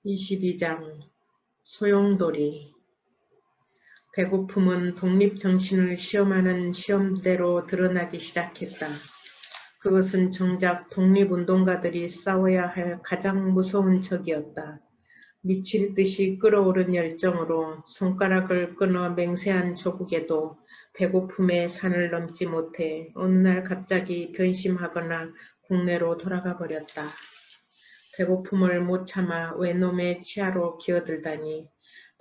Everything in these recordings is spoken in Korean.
22장 소용돌이. 배고픔은 독립정신을 시험하는 시험대로 드러나기 시작했다. 그것은 정작 독립운동가들이 싸워야 할 가장 무서운 적이었다. 미칠 듯이 끓어오른 열정으로 손가락을 끊어 맹세한 조국에도 배고픔의 산을 넘지 못해 어느 날 갑자기 변심하거나 국내로 돌아가 버렸다. 배고픔을 못 참아 외놈의 치아로 기어들다니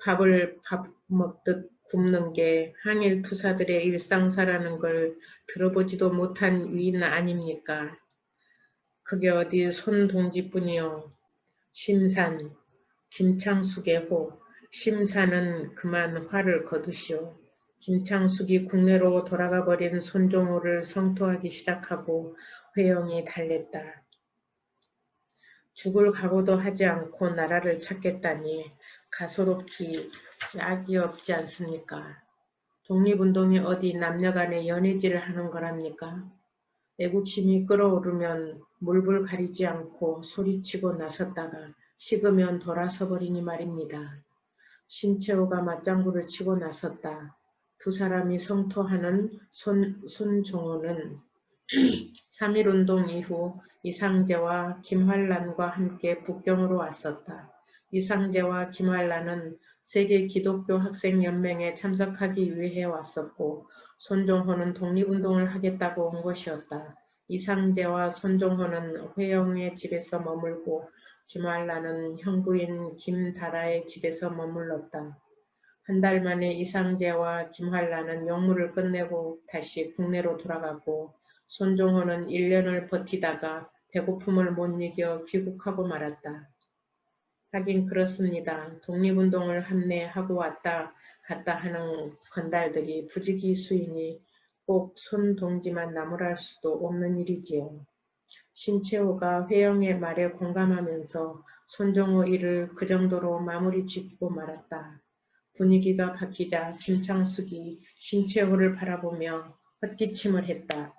밥을 밥 먹듯 굶는 게 항일 투사들의 일상사라는 걸 들어보지도 못한 위인 아닙니까? 그게 어디 손동지뿐이요. 심산, 김창숙의 호, 심산은 그만 화를 거두시오. 김창숙이 국내로 돌아가 버린 손종호를 성토하기 시작하고 회영이 달랬다. 죽을 각오도 하지 않고 나라를 찾겠다니 가소롭기 짝이 없지 않습니까? 독립운동이 어디 남녀간의 연애질을 하는 거랍니까? 애국심이 끓어오르면 물불 가리지 않고 소리치고 나섰다가 식으면 돌아서 버리니 말입니다. 신채호가 맞장구를 치고 나섰다. 두 사람이 성토하는 손종호는 3.1운동 이후 이상제와 김환란과 함께 북경으로 왔었다. 이상제와 김환란은 세계 기독교 학생연맹에 참석하기 위해 왔었고 손종호는 독립운동을 하겠다고 온 것이었다. 이상제와 손종호는 회영의 집에서 머물고 김환란은 형부인 김다라의 집에서 머물렀다. 한 달 만에 이상제와 김환란은 용무를 끝내고 다시 국내로 돌아가고 손종호는 1년을 버티다가 배고픔을 못 이겨 귀국하고 말았다. 하긴 그렇습니다. 독립운동을 함내하고 왔다 갔다 하는 건달들이 부지기수이니 꼭 손동지만 나무랄 수도 없는 일이지요. 신채호가 회영의 말에 공감하면서 손종호 일을 그 정도로 마무리 짓고 말았다. 분위기가 바뀌자 김창숙이 신채호를 바라보며 헛기침을 했다.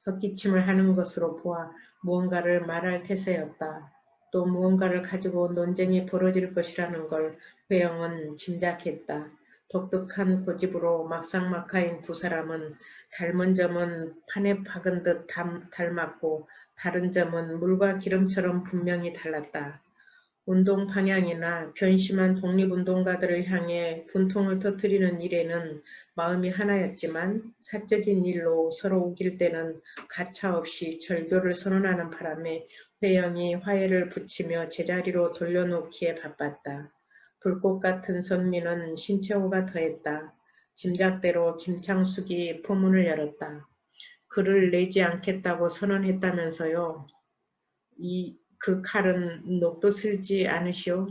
헛기침을 하는 것으로 보아 무언가를 말할 태세였다. 또 무언가를 가지고 논쟁이 벌어질 것이라는 걸 회영은 짐작했다. 독특한 고집으로 막상막하인 두 사람은 닮은 점은 판에 박은 듯 닮았고 다른 점은 물과 기름처럼 분명히 달랐다. 운동 방향이나 변심한 독립운동가들을 향해 분통을 터뜨리는 일에는 마음이 하나였지만 사적인 일로 서로 우길 때는 가차없이 절교를 선언하는 바람에 회영이 화해를 붙이며 제자리로 돌려놓기에 바빴다. 불꽃 같은 선미는 신채호가 더했다. 짐작대로 김창숙이 포문을 열었다. 글을 내지 않겠다고 선언했다면서요. 그 칼은 녹도 슬지 않으시오?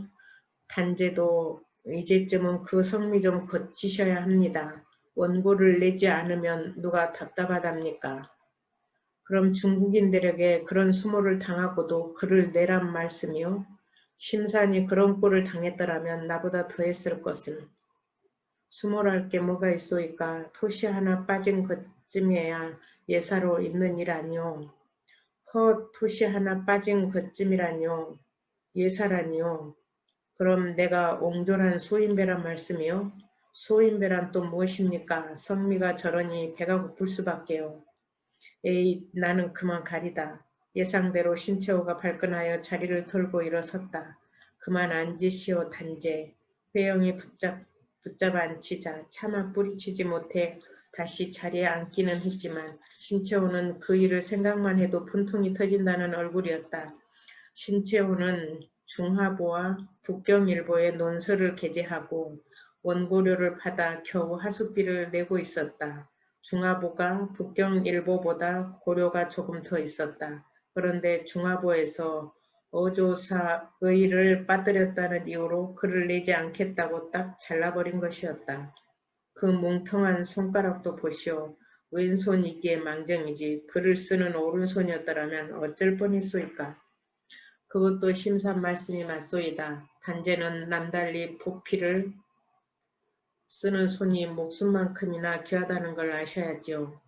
단제도 이제쯤은 그 성미 좀 거치셔야 합니다. 원고를 내지 않으면 누가 답답하답니까? 그럼 중국인들에게 그런 수모를 당하고도 글을 내란 말씀이요? 심산이 그런 꼴을 당했더라면 나보다 더했을 것을. 수모랄 게 뭐가 있소이까? 토시 하나 빠진 것쯤이야 예사로 있는 일 아니오. 토시 하나 빠진 것쯤이라뇨. 예사라니요. 그럼 내가 옹졸한 소인배란 말씀이요? 소인배란 또 무엇입니까? 성미가 저러니 배가 고플 수밖에요. 에이, 나는 그만 가리다. 예상대로 신채호가 발끈하여 자리를 털고 일어섰다. 그만 앉으시오 단제. 회영이 붙잡아 앉히자 차마 뿌리치지 못해 다시 자리에 앉기는 했지만 신채호는 그 일을 생각만 해도 분통이 터진다는 얼굴이었다. 신채호는 중하보와 북경일보에 논설을 게재하고 원고료를 받아 겨우 하숙비를 내고 있었다. 중하보가 북경일보보다 고료가 조금 더 있었다. 그런데 중하보에서 어조사의를 빠뜨렸다는 이유로 글을 내지 않겠다고 딱 잘라버린 것이었다. 그 뭉텅한 손가락도 보시오. 왼손이기에 망정이지 글을 쓰는 오른손이었더라면 어쩔 뻔했소이까. 그것도 심산 말씀이 맞소이다. 단제는 남달리 보필을 쓰는 손이 목숨만큼이나 귀하다는 걸 아셔야지요.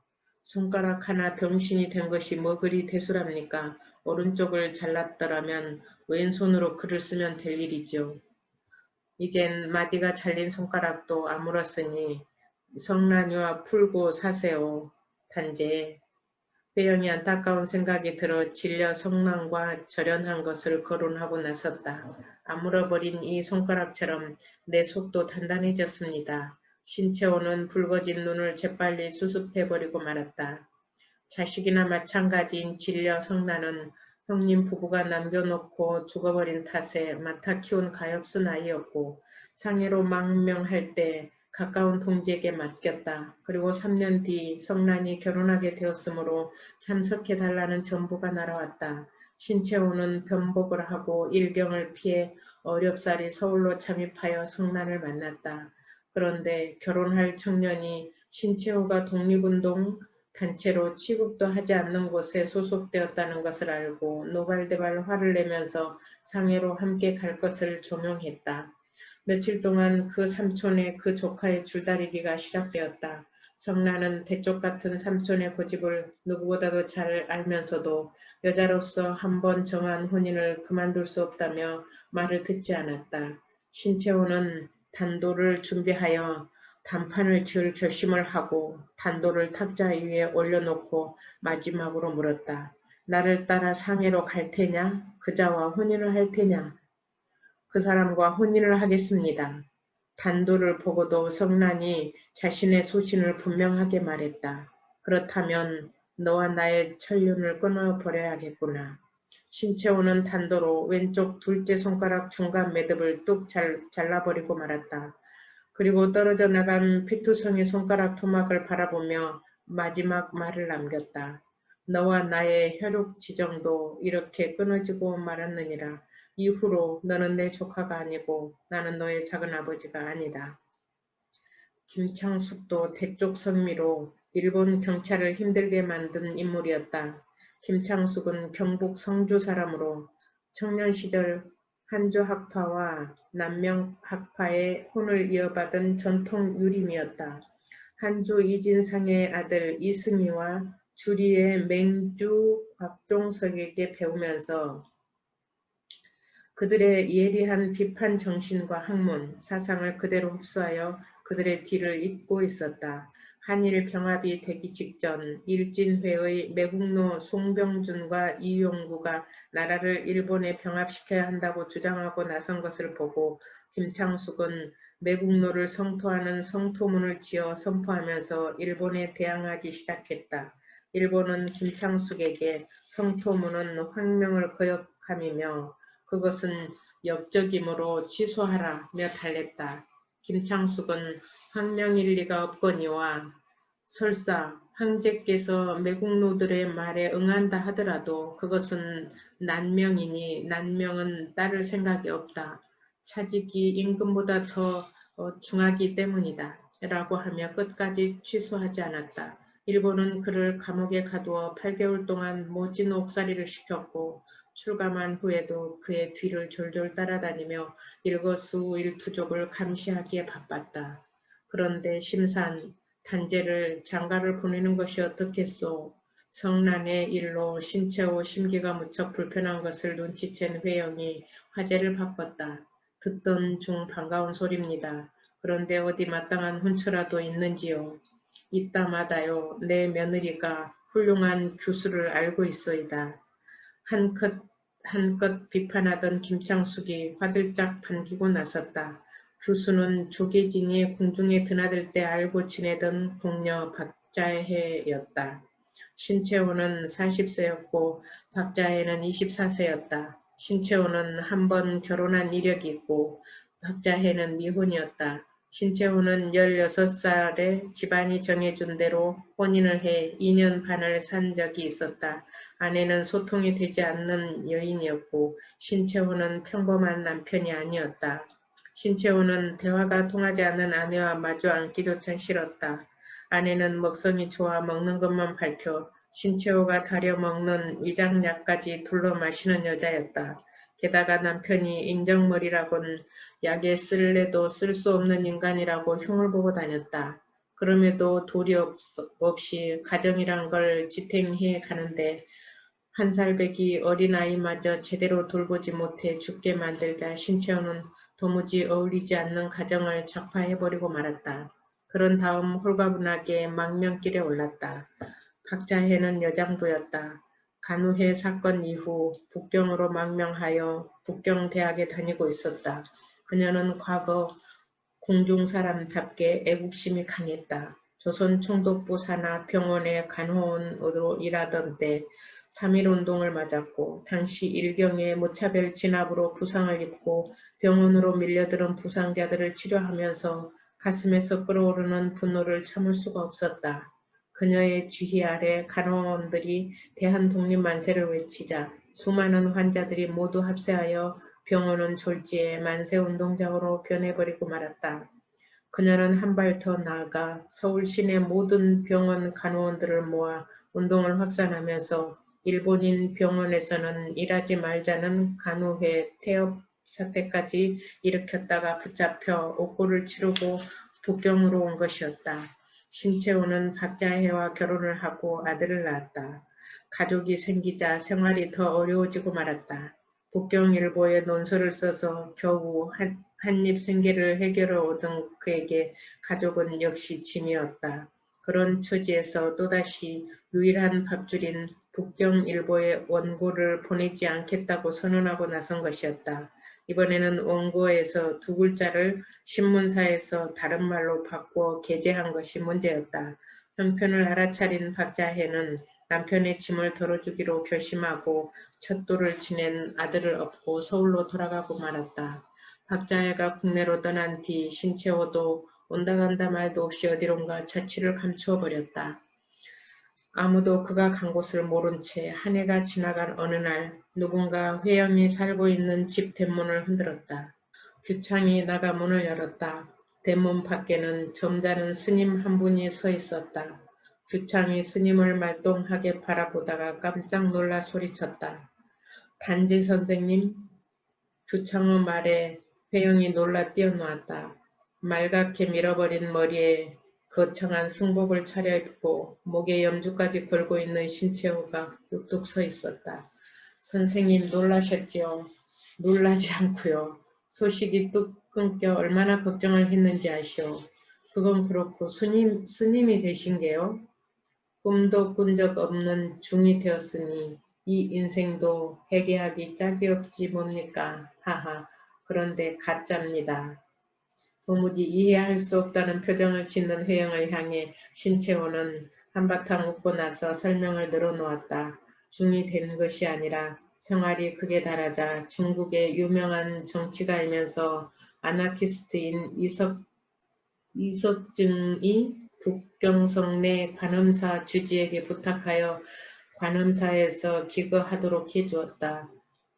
손가락 하나 병신이 된 것이 뭐 그리 대수랍니까? 오른쪽을 잘랐더라면 왼손으로 글을 쓰면 될 일이죠. 이젠 마디가 잘린 손가락도 아물었으니 성난이와 풀고 사세요. 단제. 회영이 안타까운 생각이 들어 질려 성난과 절연한 것을 거론하고 나섰다. 아물어버린 이 손가락처럼 내 속도 단단해졌습니다. 신채호는 붉어진 눈을 재빨리 수습해버리고 말았다. 자식이나 마찬가지인 질려 성난은 형님 부부가 남겨놓고 죽어버린 탓에 맡아 키운 가엾은 아이였고 상해로 망명할 때 가까운 동지에게 맡겼다. 그리고 3년 뒤 성난이 결혼하게 되었으므로 참석해달라는 전부가 날아왔다. 신채호는 변복을 하고 일경을 피해 어렵사리 서울로 잠입하여 성난을 만났다. 그런데 결혼할 청년이 신채호가 독립운동 단체로 취급도 하지 않는 곳에 소속되었다는 것을 알고 노발대발 화를 내면서 상해로 함께 갈 것을 조명했다. 며칠 동안 그 삼촌의 그 조카의 줄다리기가 시작되었다. 성난은 대쪽 같은 삼촌의 고집을 누구보다도 잘 알면서도 여자로서 한번 정한 혼인을 그만둘 수 없다며 말을 듣지 않았다. 신채호는 단도를 준비하여 단판을 지을 결심을 하고 단도를 탁자 위에 올려놓고 마지막으로 물었다. 나를 따라 상해로 갈 테냐? 그자와 혼인을 할 테냐? 그 사람과 혼인을 하겠습니다. 단도를 보고도 성난이 자신의 소신을 분명하게 말했다. 그렇다면 너와 나의 천륜을 끊어버려야겠구나. 신채호는 단도로 왼쪽 둘째 손가락 중간 매듭을 뚝 잘라버리고 말았다. 그리고 떨어져 나간 피투성이 손가락 토막을 바라보며 마지막 말을 남겼다. 너와 나의 혈육 지정도 이렇게 끊어지고 말았느니라. 이후로 너는 내 조카가 아니고 나는 너의 작은아버지가 아니다. 김창숙도 대쪽 성미로 일본 경찰을 힘들게 만든 인물이었다. 김창숙은 경북 성주 사람으로 청년 시절 한조 학파와 남명 학파의 혼을 이어받은 전통 유림이었다. 한조 이진상의 아들 이승희와 주리의 맹주 곽종석에게 배우면서 그들의 예리한 비판 정신과 학문, 사상을 그대로 흡수하여 그들의 뒤를 잇고 있었다. 한일 병합이 되기 직전 일진회의 매국노 송병준과 이용구가 나라를 일본에 병합시켜야 한다고 주장하고 나선 것을 보고 김창숙은 매국노를 성토하는 성토문을 지어 선포하면서 일본에 대항하기 시작했다. 일본은 김창숙에게 성토문은 황명을 거역함이며 그것은 역적이므로 취소하라며 달랬다. 김창숙은 황명일 리가 없거니와 설사 황제께서 매국노들의 말에 응한다 하더라도 그것은 난명이니 난명은 따를 생각이 없다. 사직이 임금보다 더 중하기 때문이다. 라고 하며 끝까지 취소하지 않았다. 일본은 그를 감옥에 가두어 8개월 동안 모진 옥살이를 시켰고 출감한 후에도 그의 뒤를 졸졸 따라다니며 일거수일투족을 감시하기에 바빴다. 그런데 심산, 단제를 장가를 보내는 것이 어떻겠소. 성난의 일로 신채호 심기가 무척 불편한 것을 눈치챈 회영이 화제를 바꿨다. 듣던 중 반가운 소리입니다. 그런데 어디 마땅한 혼처라도 있는지요. 있다마다요. 내 며느리가 훌륭한 교수를 알고 있소이다. 한껏 비판하던 김창숙이 화들짝 반기고 나섰다. 교수는 조계진이 궁중에 드나들 때 알고 지내던 궁녀 박자혜였다. 신채호는 40세였고 박자혜는 24세였다. 신채호는 한 번 결혼한 이력이 있고 박자혜는 미혼이었다. 신채호는 16살에 집안이 정해준 대로 혼인을 해 2년 반을 산 적이 있었다. 아내는 소통이 되지 않는 여인이었고 신채호는 평범한 남편이 아니었다. 신채호는 대화가 통하지 않는 아내와 마주 앉기조차 싫었다. 아내는 먹성이 좋아 먹는 것만 밝혀 신채호가 다려 먹는 위장약까지 둘러 마시는 여자였다. 게다가 남편이 인정머리라곤 약에 쓸래도 쓸 수 없는 인간이라고 흉을 보고 다녔다. 그럼에도 도리 없이 가정이란 걸 지탱해 가는데 한살배기 어린아이마저 제대로 돌보지 못해 죽게 만들자 신채호는 도무지 어울리지 않는 가정을 작파해버리고 말았다. 그런 다음 홀가분하게 망명길에 올랐다. 박자혜는 여장부였다. 간우회 사건 이후 북경으로 망명하여 북경대학에 다니고 있었다. 그녀는 과거 궁중 사람답게 애국심이 강했다. 조선 총독부 산하 병원의 간호원으로 일하던 때 3.1운동을 맞았고 당시 일경의 무차별 진압으로 부상을 입고 병원으로 밀려들은 부상자들을 치료하면서 가슴에서 끓어오르는 분노를 참을 수가 없었다. 그녀의 지휘 아래 간호원들이 대한독립만세를 외치자 수많은 환자들이 모두 합세하여 병원은 졸지에 만세운동장으로 변해버리고 말았다. 그녀는 한 발 더 나아가 서울 시내 모든 병원 간호원들을 모아 운동을 확산하면서 일본인 병원에서는 일하지 말자는 간호회 태업 사태까지 일으켰다가 붙잡혀 옥고를 치르고 북경으로 온 것이었다. 신채호는 박자혜와 결혼을 하고 아들을 낳았다. 가족이 생기자 생활이 더 어려워지고 말았다. 북경일보에 논설을 써서 겨우 한입 생계를 해결해 오던 그에게 가족은 역시 짐이었다. 그런 처지에서 또다시 유일한 밥줄인 북경일보에 원고를 보내지 않겠다고 선언하고 나선 것이었다. 이번에는 원고에서 두 글자를 신문사에서 다른 말로 바꾸어 게재한 것이 문제였다. 형편을 알아차린 박자혜는 남편의 짐을 덜어주기로 결심하고 첫 돌을 지낸 아들을 업고 서울로 돌아가고 말았다. 박자혜가 국내로 떠난 뒤 신채호도 온다간다 말도 없이 어디론가 자취를 감추어 버렸다. 아무도 그가 간 곳을 모른 채 한 해가 지나간 어느 날 누군가 회영이 살고 있는 집 대문을 흔들었다. 규창이 나가 문을 열었다. 대문 밖에는 점잖은 스님 한 분이 서 있었다. 규창이 스님을 말똥하게 바라보다가 깜짝 놀라 소리쳤다. 단지 선생님? 규창의 말에 회영이 놀라 뛰어놓았다. 말갛게 밀어버린 머리에 거창한 승복을 차려입고 목에 염주까지 걸고 있는 신채호가 뚝뚝 서 있었다. 선생님 놀라셨지요? 놀라지 않고요. 소식이 뚝 끊겨 얼마나 걱정을 했는지 아시오. 그건 그렇고 스님이 되신 게요? 꿈도 꾼 적 없는 중이 되었으니 이 인생도 회개하기 짝이 없지 뭡니까? 하하. 그런데 가짜입니다. 도무지 이해할 수 없다는 표정을 짓는 회영을 향해 신채호는 한바탕 웃고 나서 설명을 늘어놓았다. 중이 된 것이 아니라 생활이 극에 달하자 중국의 유명한 정치가이면서 아나키스트인 이석증이 북경성 내 관음사 주지에게 부탁하여 관음사에서 기거하도록 해주었다.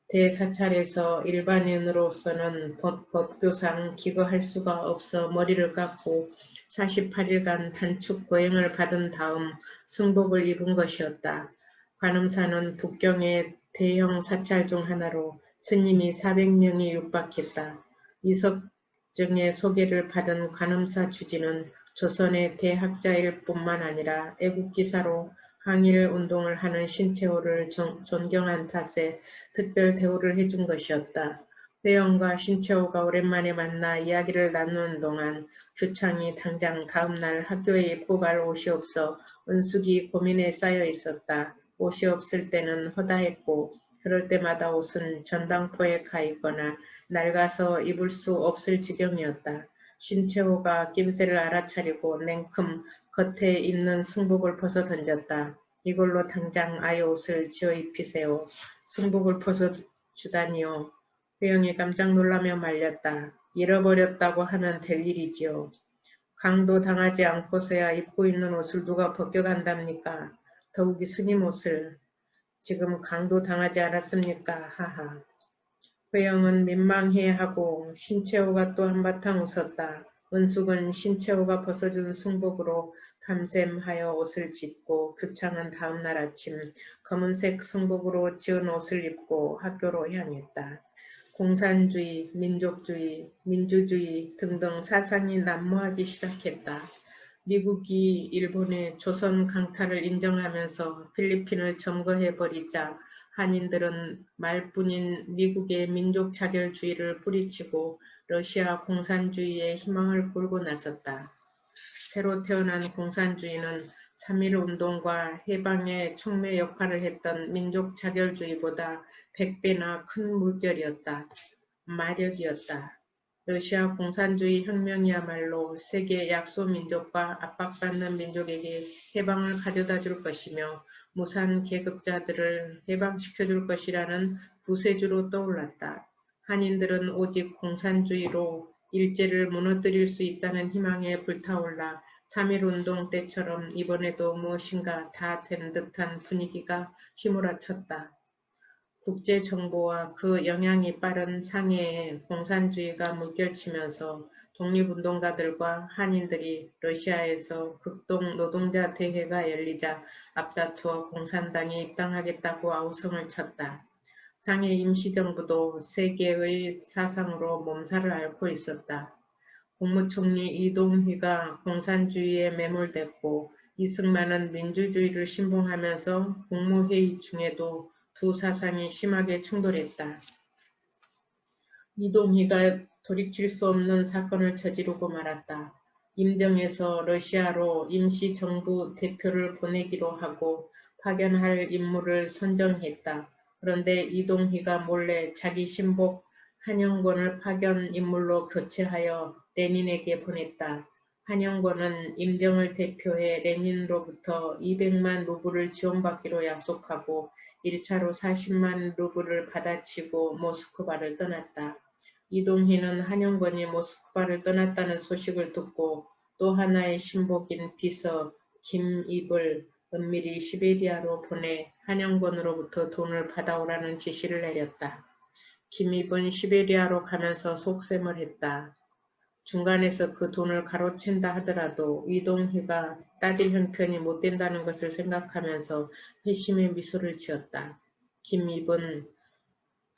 대사찰에서 일반인으로서는 법교상 기거할 수가 없어 머리를 깎고 48일간 단축 거행을 받은 다음 승복을 입은 것이었다. 관음사는 북경의 대형 사찰 중 하나로 스님이 400명이 육박했다. 이석증의 소개를 받은 관음사 주지는 조선의 대학자일 뿐만 아니라 애국지사로 항일 운동을 하는 신채호를 존경한 탓에 특별 대우를 해준 것이었다. 회영과 신채호가 오랜만에 만나 이야기를 나누는 동안 규창이 당장 다음날 학교에 입고 갈 옷이 없어 은숙이 고민에 쌓여 있었다. 옷이 없을 때는 허다했고 그럴 때마다 옷은 전당포에 가 있거나 낡아서 입을 수 없을 지경이었다. 신채호가 낌새를 알아차리고 냉큼 겉에 입는 승복을 벗어 던졌다. 이걸로 당장 아이 옷을 지어 입히세요. 승복을 벗어 주다니요. 회영이 깜짝 놀라며 말렸다. 잃어버렸다고 하면 될 일이지요. 강도 당하지 않고서야 입고 있는 옷을 누가 벗겨간답니까? 더욱이 스님 옷을. 지금 강도 당하지 않았습니까? 하하. 회영은 민망해하고 신채호가 또 한바탕 웃었다. 은숙은 신채호가 벗어준 승복으로 밤샘 하여 옷을 짓고 규창은 다음날 아침 검은색 승복으로 지은 옷을 입고 학교로 향했다. 공산주의, 민족주의, 민주주의 등등 사상이 난무하기 시작했다. 미국이 일본의 조선 강탈을 인정하면서 필리핀을 점거해버리자 한인들은 말뿐인 미국의 민족 자결주의를 뿌리치고 러시아 공산주의에 희망을 걸고 나섰다. 새로 태어난 공산주의는 3.1운동과 해방의 촉매 역할을 했던 민족 자결주의보다 100배나 큰 물결이었다. 마력이었다. 러시아 공산주의 혁명이야말로 세계 약소민족과 압박받는 민족에게 해방을 가져다 줄 것이며 무산 계급자들을 해방시켜 줄 것이라는 부세주로 떠올랐다. 한인들은 오직 공산주의로 일제를 무너뜨릴 수 있다는 희망에 불타올라 3.1운동 때처럼 이번에도 무엇인가 다 된 듯한 분위기가 휘몰아쳤다. 국제정보와 그 영향이 빠른 상해에 공산주의가 물결치면서 독립운동가들과 한인들이 러시아에서 극동 노동자 대회가 열리자 앞다투어 공산당에 입당하겠다고 아우성을 쳤다. 상해 임시정부도 세계의 사상으로 몸살을 앓고 있었다. 국무총리 이동휘가 공산주의에 매몰됐고 이승만은 민주주의를 신봉하면서 국무회의 중에도 두 사상이 심하게 충돌했다. 이동희가 돌이킬 수 없는 사건을 저지르고 말았다. 임정에서 러시아로 임시정부 대표를 보내기로 하고 파견할 인물을 선정했다. 그런데 이동희가 몰래 자기 신복 한영권을 파견 인물로 교체하여 레닌에게 보냈다. 한영권은 임정을 대표해 레닌으로부터 200만 루블을 지원받기로 약속하고 1차로 40만 루블을 받아치고 모스크바를 떠났다. 이동희는 한영권이 모스크바를 떠났다는 소식을 듣고 또 하나의 신복인 비서 김입을 은밀히 시베리아로 보내 한영권으로부터 돈을 받아오라는 지시를 내렸다. 김입은 시베리아로 가면서 속셈을 했다. 중간에서 그 돈을 가로챈다 하더라도 이동희가 따질 형편이 못 된다는 것을 생각하면서 회심의 미소를 지었다. 김입은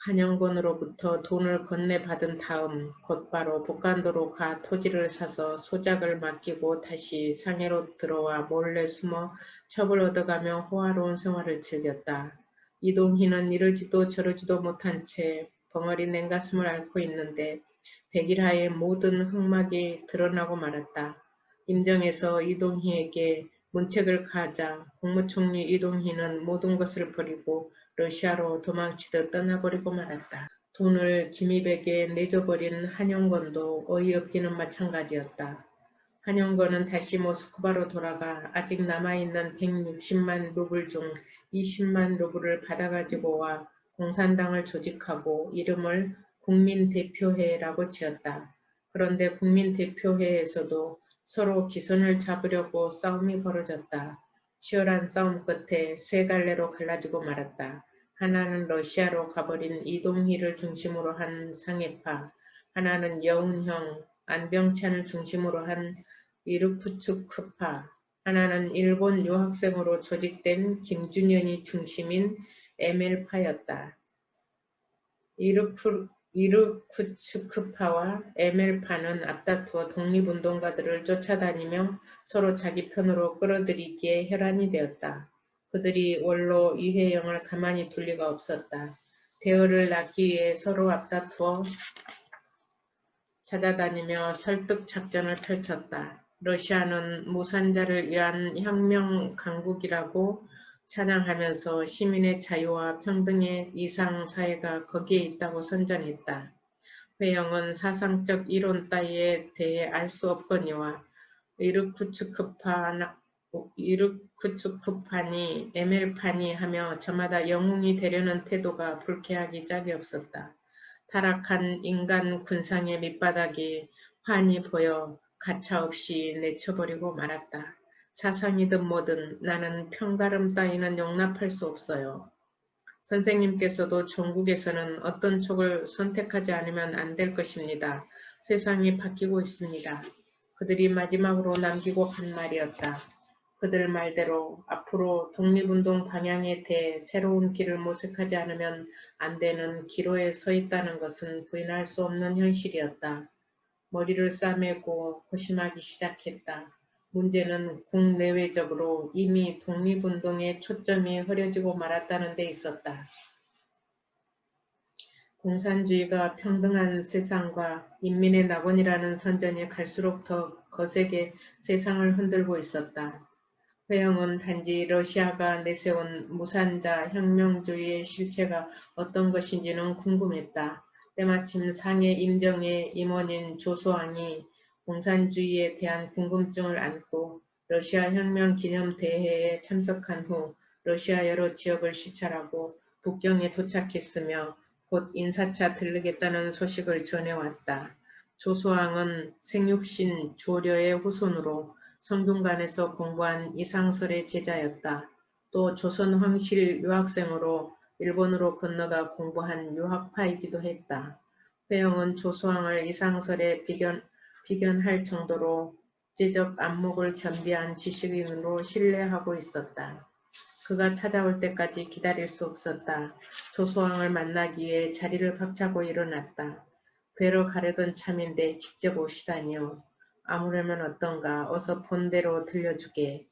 한영권으로부터 돈을 건네받은 다음 곧바로 북간도로 가 토지를 사서 소작을 맡기고 다시 상해로 들어와 몰래 숨어 첩을 얻어가며 호화로운 생활을 즐겼다. 이동희는 이러지도 저러지도 못한 채 벙어리 냉가슴을 앓고 있는데 백일하의 모든 흑막이 드러나고 말았다. 임정에서 이동희에게 문책을 가하자 국무총리 이동희는 모든 것을 버리고 러시아로 도망치듯 떠나버리고 말았다. 돈을 김입에게 내줘버린 한영권도 어이없기는 마찬가지였다. 한영권은 다시 모스크바로 돌아가 아직 남아있는 160만 루블 중 20만 루블을 받아가지고 와 공산당을 조직하고 이름을 국민대표회라고 지었다. 그런데 국민대표회에서도 서로 기선을 잡으려고 싸움이 벌어졌다. 치열한 싸움 끝에 세 갈래로 갈라지고 말았다. 하나는 러시아로 가버린 이동희를 중심으로 한 상해파, 하나는 여운형 안병찬을 중심으로 한 이르쿠츠크파, 하나는 일본 유학생으로 조직된 김준현이 중심인 ML파였다. 이르쿠츠크파와 ML파는 앞다투어 독립운동가들을 쫓아다니며 서로 자기 편으로 끌어들이기에 혈안이 되었다. 그들이 원로 이회영을 가만히 둘 리가 없었다. 대어를 낳기 위해 서로 앞다투어 찾아다니며 설득 작전을 펼쳤다. 러시아는 무산자를 위한 혁명 강국이라고 찬양하면서 시민의 자유와 평등의 이상 사회가 거기에 있다고 선전했다. 회영은 사상적 이론 따위에 대해 알 수 없거니와 이르쿠츠크판이 ML판이 하며 저마다 영웅이 되려는 태도가 불쾌하기 짝이 없었다. 타락한 인간 군상의 밑바닥이 환히 보여 가차없이 내쳐버리고 말았다. 사상이든 뭐든 나는 편가름 따위는 용납할 수 없어요. 선생님께서도 종국에서는 어떤 쪽을 선택하지 않으면 안 될 것입니다. 세상이 바뀌고 있습니다. 그들이 마지막으로 남기고 간 말이었다. 그들 말대로 앞으로 독립운동 방향에 대해 새로운 길을 모색하지 않으면 안 되는 기로에 서 있다는 것은 부인할 수 없는 현실이었다. 머리를 싸매고 고심하기 시작했다. 문제는 국내외적으로 이미 독립운동의 초점이 흐려지고 말았다는 데 있었다. 공산주의가 평등한 세상과 인민의 낙원이라는 선전이 갈수록 더 거세게 세상을 흔들고 있었다. 회영은 단지 러시아가 내세운 무산자 혁명주의의 실체가 어떤 것인지는 궁금했다. 때마침 상해 임정의 임원인 조소왕이 공산주의에 대한 궁금증을 안고 러시아 혁명 기념대회에 참석한 후 러시아 여러 지역을 시찰하고 북경에 도착했으며 곧 인사차 들르겠다는 소식을 전해왔다. 조소왕은 생육신 조려의 후손으로 성균관에서 공부한 이상설의 제자였다. 또 조선 황실 유학생으로 일본으로 건너가 공부한 유학파이기도 했다. 회영은 조소왕을 이상설에 비견할 정도로 국제적 안목을 겸비한 지식인으로 신뢰하고 있었다. 그가 찾아올 때까지 기다릴 수 없었다. 조소왕을 만나기 위해 자리를 박차고 일어났다. 뵈러 가려던 참인데 직접 오시다니요. 아무려면 어떤가 어서 본대로 들려주게.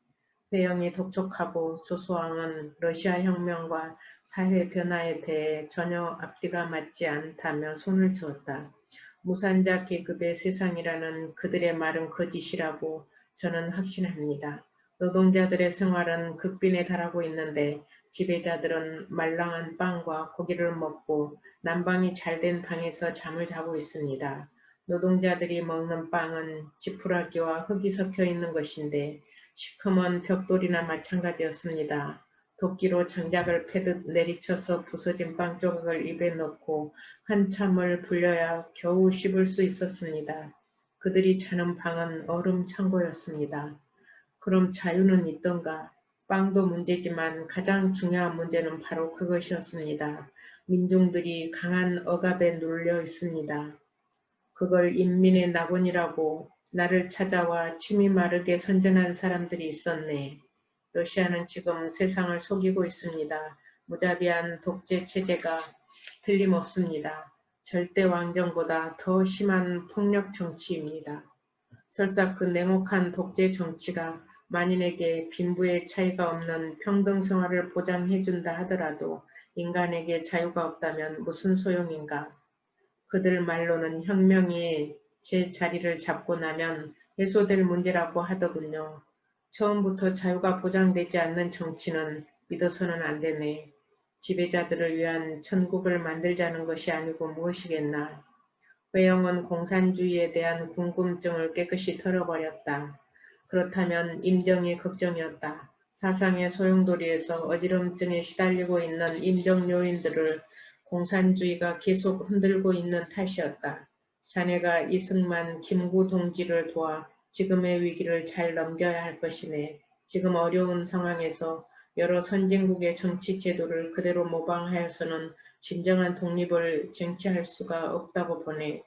회영이 독촉하고 조소왕은 러시아 혁명과 사회 변화에 대해 전혀 앞뒤가 맞지 않다며 손을 저었다. 무산자 계급의 세상이라는 그들의 말은 거짓이라고 저는 확신합니다. 노동자들의 생활은 극빈에 달하고 있는데 지배자들은 말랑한 빵과 고기를 먹고 난방이 잘된 방에서 잠을 자고 있습니다. 노동자들이 먹는 빵은 지푸라기와 흙이 섞여 있는 것인데 시커먼 벽돌이나 마찬가지였습니다. 도끼로 장작을 패듯 내리쳐서 부서진 빵 조각을 입에 넣고 한참을 불려야 겨우 씹을 수 있었습니다. 그들이 자는 방은 얼음 창고였습니다. 그럼 자유는 있던가? 빵도 문제지만 가장 중요한 문제는 바로 그것이었습니다. 민중들이 강한 억압에 눌려 있습니다. 그걸 인민의 낙원이라고 나를 찾아와 침이 마르게 선전한 사람들이 있었네. 러시아는 지금 세상을 속이고 있습니다. 무자비한 독재 체제가 틀림없습니다. 절대 왕정보다 더 심한 폭력 정치입니다. 설사 그 냉혹한 독재 정치가 만인에게 빈부의 차이가 없는 평등 생활을 보장해준다 하더라도 인간에게 자유가 없다면 무슨 소용인가? 그들 말로는 혁명이 제 자리를 잡고 나면 해소될 문제라고 하더군요. 처음부터 자유가 보장되지 않는 정치는 믿어서는 안 되네. 지배자들을 위한 천국을 만들자는 것이 아니고 무엇이겠나. 회영은 공산주의에 대한 궁금증을 깨끗이 털어버렸다. 그렇다면 임정이 걱정이었다. 사상의 소용돌이에서 어지럼증에 시달리고 있는 임정 요인들을 공산주의가 계속 흔들고 있는 탓이었다. 자네가 이승만, 김구 동지를 도와 지금의 위기를 잘 넘겨야 할 것이네. 지금 어려운 상황에서 여러 선진국의 정치 제도를 그대로 모방하여서는 진정한 독립을 쟁취할 수가 없다고 보네.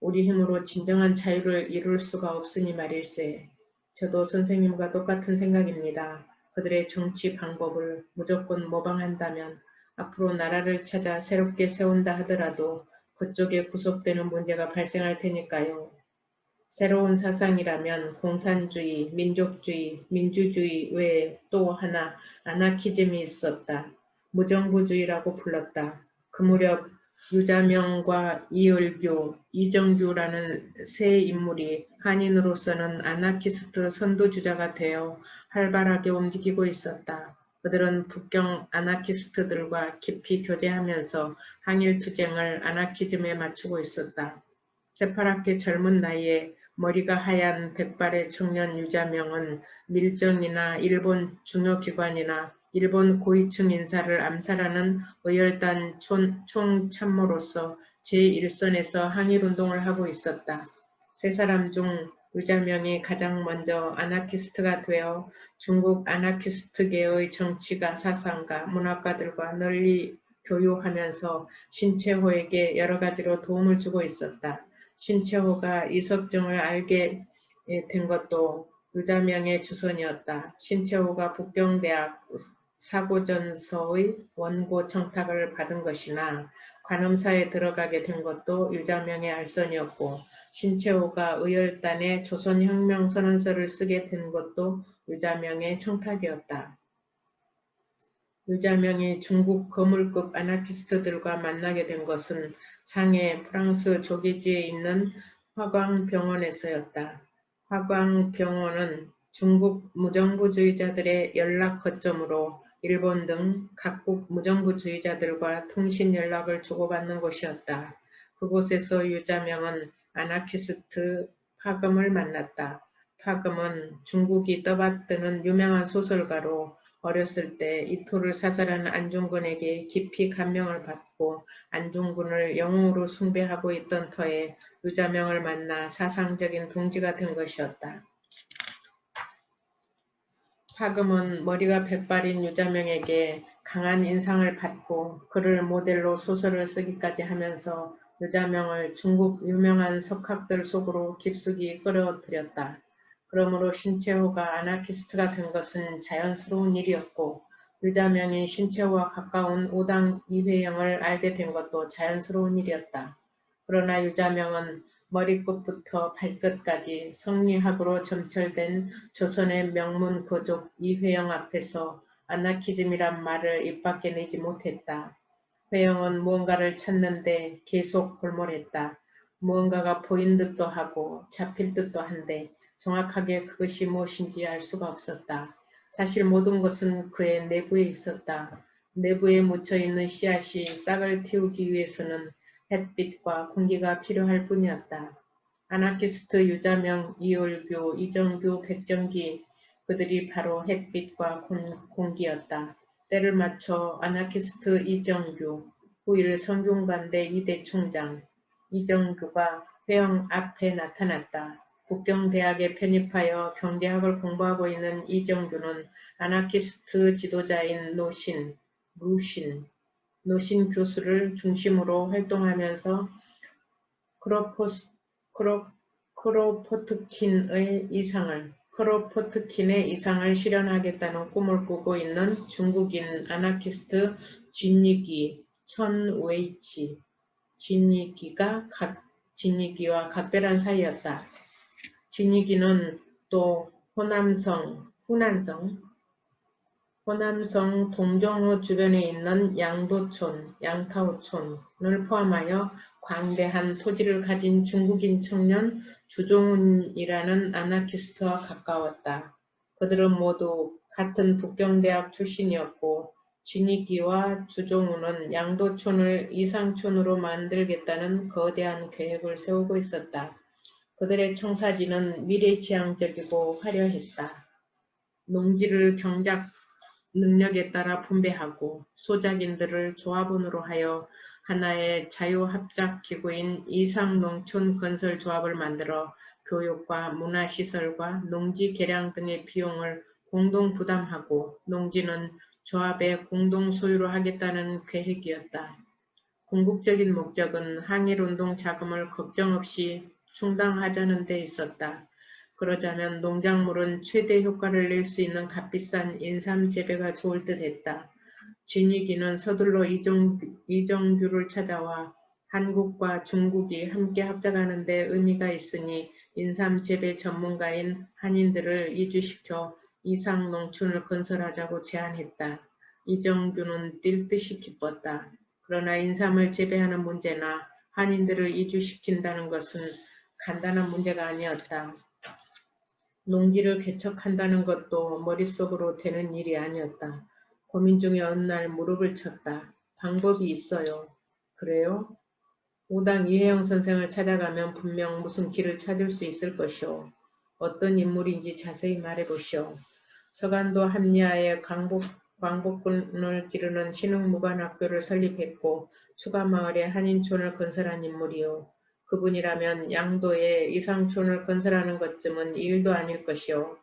우리 힘으로 진정한 자유를 이룰 수가 없으니 말일세. 저도 선생님과 똑같은 생각입니다. 그들의 정치 방법을 무조건 모방한다면 앞으로 나라를 찾아 새롭게 세운다 하더라도 그쪽에 구속되는 문제가 발생할 테니까요. 새로운 사상이라면 공산주의, 민족주의, 민주주의 외에 또 하나 아나키즘이 있었다. 무정부주의라고 불렀다. 그 무렵 유자명과 이을교, 이정규라는 세 인물이 한인으로서는 아나키스트 선두주자가 되어 활발하게 움직이고 있었다. 그들은 북경 아나키스트들과 깊이 교제하면서 항일투쟁을 아나키즘에 맞추고 있었다. 새파랗게 젊은 나이에 머리가 하얀 백발의 청년 유자명은 밀정이나 일본 중요기관이나 일본 고위층 인사를 암살하는 의열단 총참모로서 제1선에서 항일운동을 하고 있었다. 세 사람 중 유자명이 가장 먼저 아나키스트가 되어 중국 아나키스트계의 정치가 사상가, 문학가들과 널리 교류하면서 신채호에게 여러 가지로 도움을 주고 있었다. 신채호가 이석정을 알게 된 것도 유자명의 주선이었다. 신채호가 북경대학 사고전서의 원고 청탁을 받은 것이나 관음사에 들어가게 된 것도 유자명의 알선이었고 신채호가 의열단에 조선혁명선언서를 쓰게 된 것도 유자명의 청탁이었다. 유자명이 중국 거물급 아나키스트들과 만나게 된 것은 상해 프랑스 조기지에 있는 화광병원에서였다. 화광병원은 중국 무정부주의자들의 연락 거점으로 일본 등 각국 무정부주의자들과 통신 연락을 주고받는 곳이었다. 그곳에서 유자명은 아나키스트 파금을 만났다. 파금은 중국이 떠받드는 유명한 소설가로 어렸을 때 이토를 사살한 안중근에게 깊이 감명을 받고 안중근을 영웅으로 숭배하고 있던 터에 유자명을 만나 사상적인 동지가 된 것이었다. 파금은 머리가 백발인 유자명에게 강한 인상을 받고 그를 모델로 소설을 쓰기까지 하면서 유자명을 중국 유명한 석학들 속으로 깊숙이 끌어들였다. 그러므로 신채호가 아나키스트가 된 것은 자연스러운 일이었고 유자명이 신채호와 가까운 오당 이회영을 알게 된 것도 자연스러운 일이었다. 그러나 유자명은 머리끝부터 발끝까지 성리학으로 점철된 조선의 명문 거족 이회영 앞에서 아나키즘이란 말을 입 밖에 내지 못했다. 회영은 무언가를 찾는데 계속 골몰했다. 무언가가 보인 듯도 하고 잡힐 듯도 한데 정확하게 그것이 무엇인지 알 수가 없었다. 사실 모든 것은 그의 내부에 있었다. 내부에 묻혀있는 씨앗이 싹을 틔우기 위해서는 햇빛과 공기가 필요할 뿐이었다. 아나키스트 유자명, 이올교, 이정규, 백정기 그들이 바로 햇빛과 공기였다. 때를 맞춰 아나키스트 이정규, 후일 성균관대 이대총장, 이정규가 회영 앞에 나타났다. 북경대학에 편입하여 경제학을 공부하고 있는 이정규는 아나키스트 지도자인 노신 교수를 중심으로 활동하면서 크로포트킨의 이상을 실현하겠다는 꿈을 꾸고 있는 중국인 아나키스트 진이기 천웨이치, 진이기와 각별한 사이였다. 진이기는 또 후난성 동정호 주변에 있는 양타오촌을 포함하여 광대한 토지를 가진 중국인 청년 주종훈이라는 아나키스트와 가까웠다. 그들은 모두 같은 북경대학 출신이었고 진이기와 주종훈은 양도촌을 이상촌으로 만들겠다는 거대한 계획을 세우고 있었다. 그들의 청사진은 미래지향적이고 화려했다. 농지를 경작 능력에 따라 분배하고 소작인들을 조합원으로 하여 하나의 자유합작기구인 이상농촌건설조합을 만들어 교육과 문화시설과 농지 개량 등의 비용을 공동 부담하고 농지는 조합의 공동 소유로 하겠다는 계획이었다. 궁극적인 목적은 항일운동 자금을 걱정 없이 충당하자는 데 있었다. 그러자면 농작물은 최대 효과를 낼 수 있는 값비싼 인삼 재배가 좋을 듯 했다. 진위기는 서둘러 이정규를 찾아와 한국과 중국이 함께 합작하는 데 의미가 있으니 인삼 재배 전문가인 한인들을 이주시켜 이상 농촌을 건설하자고 제안했다. 이정규는 뛸 듯이 기뻤다. 그러나 인삼을 재배하는 문제나 한인들을 이주시킨다는 것은 간단한 문제가 아니었다. 농지를 개척한다는 것도 머릿속으로 되는 일이 아니었다. 고민 중에 어느 날 무릎을 쳤다. 방법이 있어요. 그래요? 오당 이혜영 선생을 찾아가면 분명 무슨 길을 찾을 수 있을 것이오. 어떤 인물인지 자세히 말해보시오. 서간도 합리화에 광복군을 기르는 신흥무관학교를 설립했고 추가마을에 한인촌을 건설한 인물이요. 그분이라면 양도에 이상촌을 건설하는 것쯤은 일도 아닐 것이요.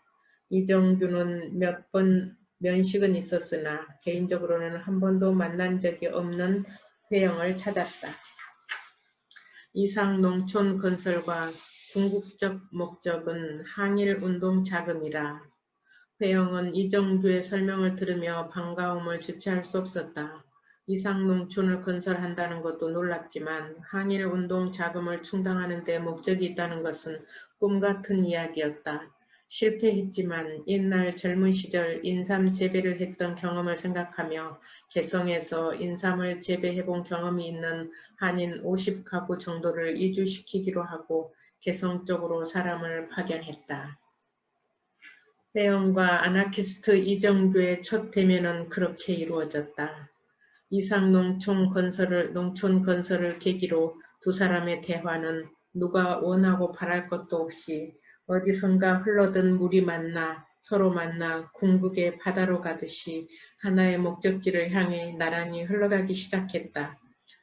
이정규는 몇 번 면식은 있었으나 개인적으로는 한 번도 만난 적이 없는 회영을 찾았다. 이상 농촌 건설과 궁극적 목적은 항일운동 자금이라. 회영은 이정규의 설명을 들으며 반가움을 주체할 수 없었다. 이상 농촌을 건설한다는 것도 놀랐지만 항일운동 자금을 충당하는 데 목적이 있다는 것은 꿈같은 이야기였다. 실패했지만 옛날 젊은 시절 인삼 재배를 했던 경험을 생각하며 개성에서 인삼을 재배해본 경험이 있는 한인 50가구 정도를 이주시키기로 하고 개성 쪽으로 사람을 파견했다. 회원과 아나키스트 이정규의 첫 대면은 그렇게 이루어졌다. 이상 농촌 건설을 계기로 두 사람의 대화는 누가 원하고 바랄 것도 없이 어디선가 흘러든 물이 만나 서로 만나 궁극의 바다로 가듯이 하나의 목적지를 향해 나란히 흘러가기 시작했다.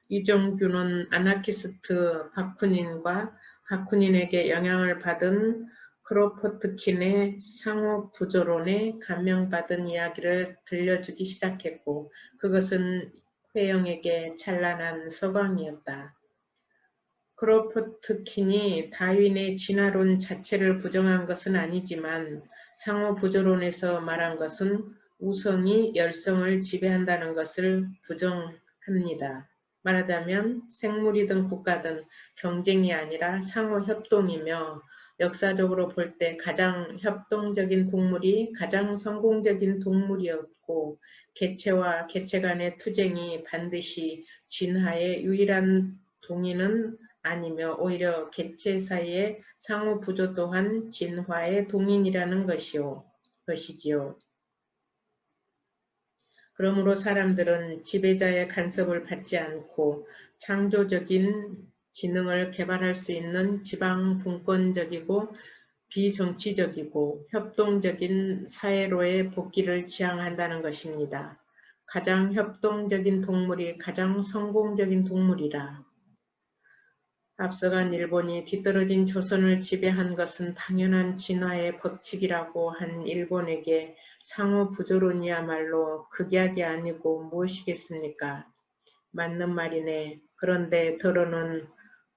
이정규는 아나키스트 바쿠닌과 바쿠닌에게 영향을 받은 크로포트킨의 상호 구조론에 감명받은 이야기를 들려주기 시작했고 그것은 회영에게 찬란한 서광이었다. 크로포트킨이 다윈의 진화론 자체를 부정한 것은 아니지만 상호 구조론에서 말한 것은 우성이 열성을 지배한다는 것을 부정합니다. 말하자면 생물이든 국가든 경쟁이 아니라 상호 협동이며 역사적으로 볼 때 가장 협동적인 동물이 가장 성공적인 동물이었고 개체와 개체 간의 투쟁이 반드시 진화의 유일한 동인은 아니며 오히려 개체 사이의 상호 부조 또한 진화의 동인이라는 것이지요. 그러므로 사람들은 지배자의 간섭을 받지 않고 창조적인 기능을 개발할 수 있는 지방분권적이고 비정치적이고 협동적인 사회로의 복귀를 지향한다는 것입니다. 가장 협동적인 동물이 가장 성공적인 동물이라. 앞서간 일본이 뒤떨어진 조선을 지배한 것은 당연한 진화의 법칙이라고 한 일본에게 상호 부조론이야말로 극약이 아니고 무엇이겠습니까? 맞는 말이네. 그런데 더러는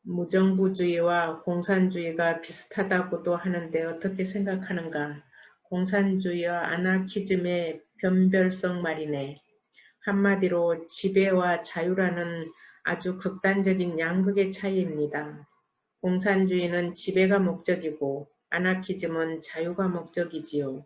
무정부주의와 공산주의가 비슷하다고도 하는데 어떻게 생각하는가? 공산주의와 아나키즘의 변별성 말이네. 한마디로 지배와 자유라는 아주 극단적인 양극의 차이입니다. 공산주의는 지배가 목적이고 아나키즘은 자유가 목적이지요.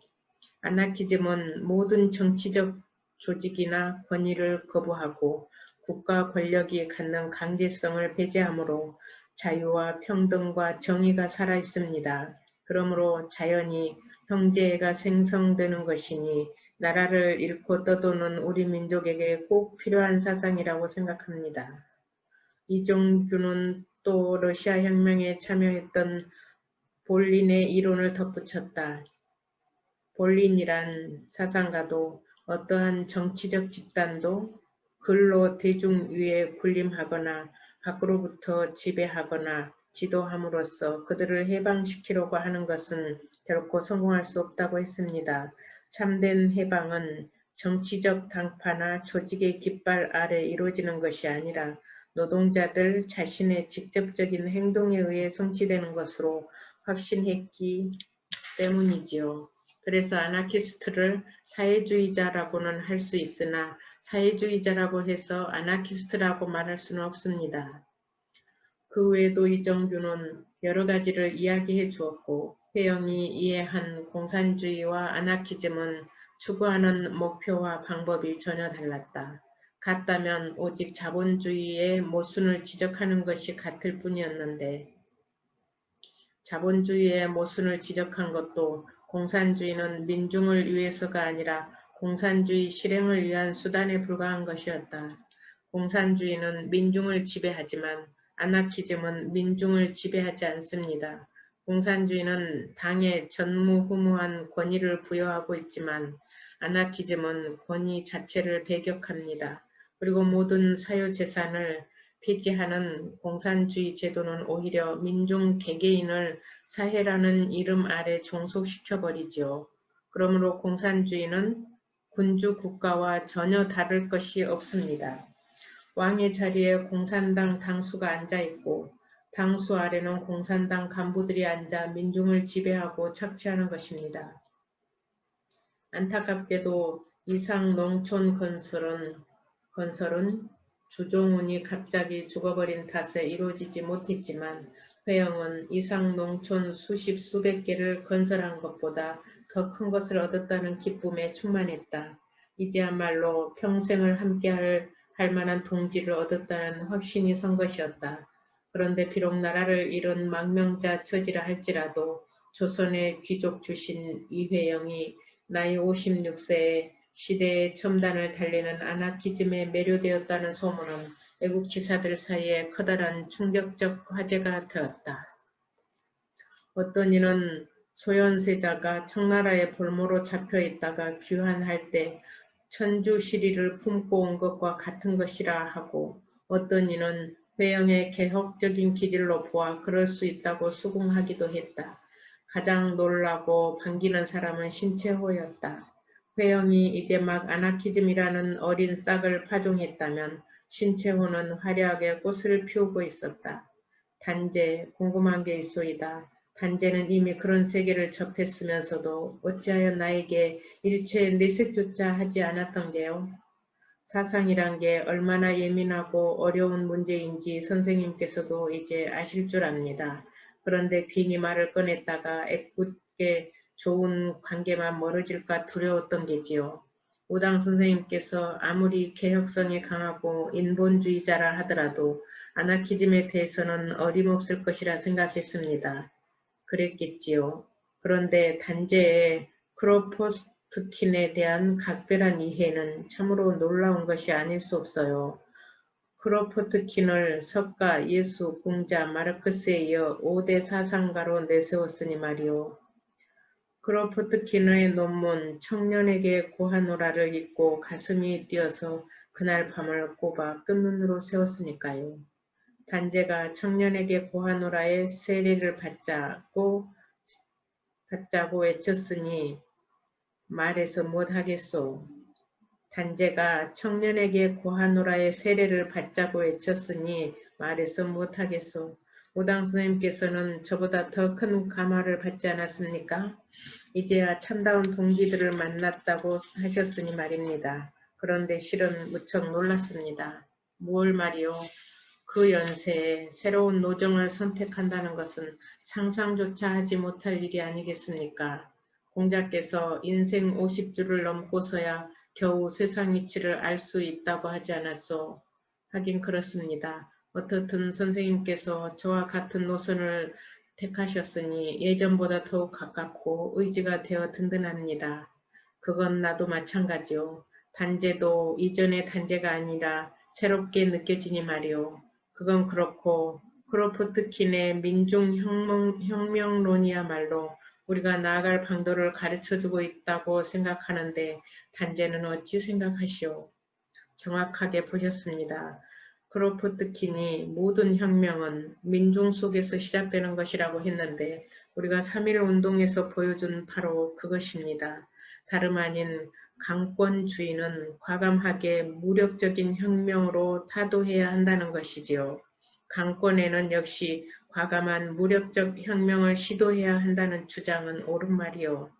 아나키즘은 모든 정치적 조직이나 권위를 거부하고 국가 권력이 갖는 강제성을 배제하므로 자유와 평등과 정의가 살아있습니다. 그러므로 자연히 형제애가 생성되는 것이니 나라를 잃고 떠도는 우리 민족에게 꼭 필요한 사상이라고 생각합니다. 이종규는 또 러시아 혁명에 참여했던 볼린의 이론을 덧붙였다. 볼린이란 사상가도 어떠한 정치적 집단도 글로 대중 위에 군림하거나 밖으로부터 지배하거나 지도함으로써 그들을 해방시키려고 하는 것은 결코 성공할 수 없다고 했습니다. 참된 해방은 정치적 당파나 조직의 깃발 아래 이루어지는 것이 아니라 노동자들 자신의 직접적인 행동에 의해 성취되는 것으로 확신했기 때문이지요. 그래서 아나키스트를 사회주의자라고는 할 수 있으나 사회주의자라고 해서 아나키스트라고 말할 수는 없습니다. 그 외에도 이정규는 여러 가지를 이야기해 주었고 회영이 이해한 공산주의와 아나키즘은 추구하는 목표와 방법이 전혀 달랐다. 같다면 오직 자본주의의 모순을 지적하는 것이 같을 뿐이었는데 자본주의의 모순을 지적한 것도 공산주의는 민중을 위해서가 아니라 공산주의 실행을 위한 수단에 불과한 것이었다. 공산주의는 민중을 지배하지만 아나키즘은 민중을 지배하지 않습니다. 공산주의는 당에 전무후무한 권위를 부여하고 있지만 아나키즘은 권위 자체를 배격합니다. 그리고 모든 사유재산을 폐지하는 공산주의 제도는 오히려 민중 개개인을 사회라는 이름 아래 종속시켜버리지요. 그러므로 공산주의는 군주 국가와 전혀 다를 것이 없습니다. 왕의 자리에 공산당 당수가 앉아있고 당수 아래는 공산당 간부들이 앉아 민중을 지배하고 착취하는 것입니다. 안타깝게도 이상 농촌 건설은 주종훈이 갑자기 죽어버린 탓에 이루어지지 못했지만 회영은 이상 농촌 수십 수백 개를 건설한 것보다 더 큰 것을 얻었다는 기쁨에 충만했다. 이제야말로 평생을 함께할 만한 동지를 얻었다는 확신이 선 것이었다. 그런데 비록 나라를 잃은 망명자 처지라 할지라도 조선의 귀족 주신 이회영이 나이 56세에 시대의 첨단을 달리는 아나키즘에 매료되었다는 소문은 애국지사들 사이에 커다란 충격적 화제가 되었다. 어떤 이는 소현세자가 청나라의 볼모로 잡혀있다가 귀환할 때 천주시리를 품고 온 것과 같은 것이라 하고, 어떤 이는 회영의 개혁적인 기질로 보아 그럴 수 있다고 수긍하기도 했다. 가장 놀라고 반기는 사람은 신채호였다. 회영이 이제 막 아나키즘이라는 어린 싹을 파종했다면 신채호는 화려하게 꽃을 피우고 있었다. 단재, 궁금한 게 있소이다. 단재는 이미 그런 세계를 접했으면서도 어찌하여 나에게 일체 내색조차 하지 않았던 게요. 사상이란 게 얼마나 예민하고 어려운 문제인지 선생님께서도 이제 아실 줄 압니다. 그런데 괜히 말을 꺼냈다가 애꿎게 좋은 관계만 멀어질까 두려웠던 게지요. 우당 선생님께서 아무리 개혁성이 강하고 인본주의자라 하더라도 아나키즘에 대해서는 어림없을 것이라 생각했습니다. 그랬겠지요. 그런데 단재의 크로포스트킨에 대한 각별한 이해는 참으로 놀라운 것이 아닐 수 없어요. 크로포트킨을 석가, 예수, 공자, 마르크스에 이어 5대 사상가로 내세웠으니 말이오. 크로포트킨의 논문 청년에게 고하노라를 읽고 가슴이 뛰어서 그날 밤을 꼽아 끝눈으로 세웠으니까요. 단재가 청년에게 고하노라의 세례를 받자고 외쳤으니 말해서 못하겠소. 단재가 청년에게 고하노라의 세례를 받자고 외쳤으니 말해서 못하겠소. 우당 선생님께서는 저보다 더 큰 감화를 받지 않았습니까? 이제야 참다운 동지들을 만났다고 하셨으니 말입니다. 그런데 실은 무척 놀랐습니다. 뭘 말이요? 그 연세에 새로운 노정을 선택한다는 것은 상상조차 하지 못할 일이 아니겠습니까? 공자께서 인생 50주를 넘고서야 겨우 세상 이치를 알 수 있다고 하지 않았소. 하긴 그렇습니다. 어떻든 선생님께서 저와 같은 노선을 택하셨으니 예전보다 더욱 가깝고 의지가 되어 든든합니다. 그건 나도 마찬가지요. 단재도 이전의 단재가 아니라 새롭게 느껴지니 말이오. 그건 그렇고 크로포트킨의 민중혁명론이야말로 우리가 나아갈 방도를 가르쳐주고 있다고 생각하는데 단재는 어찌 생각하시오? 정확하게 보셨습니다. 크로포트킨이 모든 혁명은 민중 속에서 시작되는 것이라고 했는데 우리가 3.1 운동에서 보여준 바로 그것입니다. 다름 아닌 강권주의는 과감하게 무력적인 혁명으로 타도해야 한다는 것이지요. 강권에는 역시 과감한 무력적 혁명을 시도해야 한다는 주장은 옳은 말이요.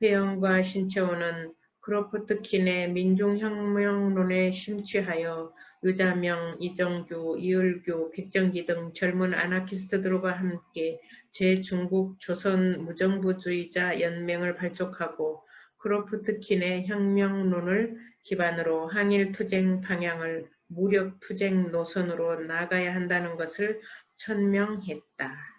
회영과 신채호는 크로포트킨의 민중혁명론에 심취하여 유자명, 이정규, 이을규, 백정기 등 젊은 아나키스트들과 함께 제중국 조선 무정부주의자 연맹을 발족하고 크로포트킨의 혁명론을 기반으로 항일투쟁 방향을 무력투쟁 노선으로 나가야 한다는 것을 천명했다.